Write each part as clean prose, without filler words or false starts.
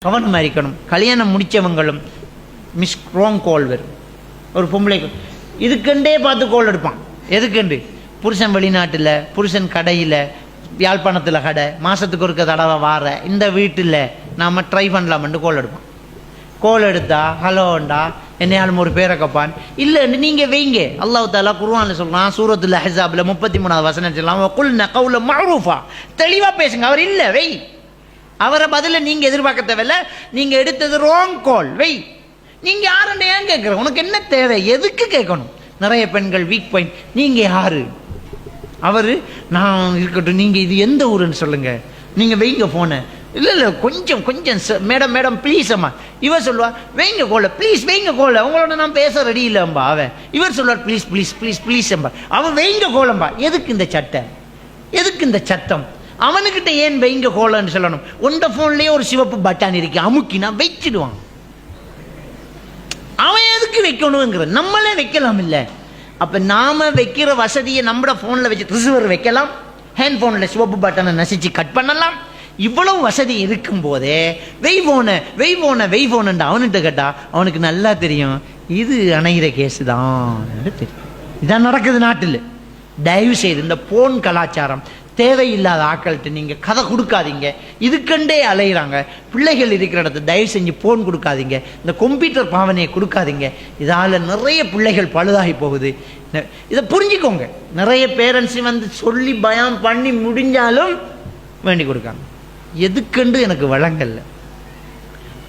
கவனமாக இருக்கணும். கல்யாணம் முடித்தவங்களும் மிஸ் ராங் கால் வரும். ஒரு பொம்பளை இதுக்கண்டே பார்த்து கோல் எடுப்பான். எதுக்கண்டு? புருஷன் வெளிநாட்டில், புருஷன் கடையில், யாழ்ப்பாணத்தில் கடை, மாதத்துக்கு ஒருக்க தடவை வார இந்த வீட்டில் நாம் ட்ரை பண்ணலாம்னு கோல் எடுப்பான். கோல் எடுத்தா ஹலோண்டா என்னையாலும் ஒரு பேரை கப்பான். இல்லைன்னு நீங்கள் வைங்க. அல்லாஹ் தாலா குர்ஆன்ல சொல்கிறான், சூரத்துல் அஹ்ஸாப்ல 33வது வசனம் சொல்லலாம், குல்ன கௌல மஅரூஃபா, தெளிவாக பேசுங்க. அவர் இல்லை வை, அவரை பதில நீங்கள் எதிர்பார்க்க தேவையில்லை. நீங்கள் எடுத்தது ராங் கால், வை. நீங்கள் யாருன்னு ஏன் கேட்குற? உனக்கு என்ன தேவை? எதுக்கு கேட்கணும்? நிறைய பெண்கள் வீக் பாயிண்ட். நீங்கள் யாரு? அவர் நான் இருக்கட்டும், நீங்கள் இது எந்த ஊருன்னு சொல்லுங்கள், நீங்கள் வைங்க ஃபோனை. இல்லை இல்லை கொஞ்சம் கொஞ்சம் மேடம் மேடம் ப்ளீஸ் அம்மா. இவர் சொல்லுவார் வைங்க கோலை, ப்ளீஸ் வைங்க கோலை, உங்களோட நான் பேச ரெடி இல்லைம்பா. அவன் இவர் சொல்லுவார் please please please please Amba. அவன் வைங்க கோலம்பா. எதுக்கு இந்த சட்டை? எதுக்கு இந்த சட்டம்? அவனுக்கிட்ட ஏன் வைங்க கோலன்னு சொல்லணும்? உண்ட ஃபோன்லேயே ஒரு சிவப்பு பட்டான் இருக்கு, அமுக்கினா வச்சிடுவான். அவன் எதுக்கு வைக்கணுங்கிற? நம்மளே வைக்கலாம் இல்லை? அப்போ நாம் வைக்கிற வசதியை நம்மளோட ஃபோனில் வச்சு ரிசீவர் வைக்கலாம், ஹேண்ட் ஃபோனில் சிவப்பு பட்டனை நசிச்சு கட் பண்ணலாம். இவ்வளவு வசதி இருக்கும் போதே வெய் போன அவன்கிட்ட கேட்டா அவனுக்கு நல்லா தெரியும் இது அணைகிற கேஸு தான் தெரியும். இதான் நடக்குது நாட்டில். தயவு செய்து இந்த போன் கலாச்சாரம் தேவையில்லாத ஆக்கள்கிட்ட நீங்கள் கதை கொடுக்காதீங்க. இதுக்கண்டே அலையிறாங்க பிள்ளைகள் இருக்கிற இடத்துல. தயவு செஞ்சு போன் கொடுக்காதீங்க, இந்த கம்ப்யூட்டர் பாவனையை கொடுக்காதீங்க. இதால் நிறைய பிள்ளைகள் பழுதாகி போகுது. இதை புரிஞ்சுக்கோங்க. நிறைய பேரண்ட்ஸ் வந்து சொல்லி பயம் பண்ணி முடிஞ்சாலும் வேண்டி கொடுக்காங்க. எதுக்கண்டு எனக்கு வழங்கல்ல.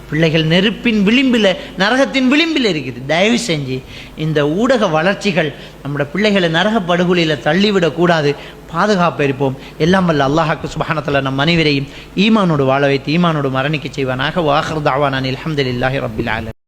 பிள்ளைகள் நெருப்பின் விளிம்பில், நரகத்தின் விளிம்பில் இருக்குது. தயவு செஞ்சு இந்த ஊடக வளர்ச்சிகள் நம்மளோட பிள்ளைகளை நரக படுகொலியில் தள்ளிவிடக்கூடாது. பாதுகாப்பு இருப்போம். எல்லாம் வல்ல அல்லாஹ்வுக்கு சுப்ஹானஹு வ தஆலா நம் அனைவரையும் ஈமானோடு வாழ வைத்து ஈமானோடு மரணிக்க செய்வானாக. வ ஆகிரு தஅவானா அல்ஹம்துலில்லாஹி ரப்பில் ஆலமீன்.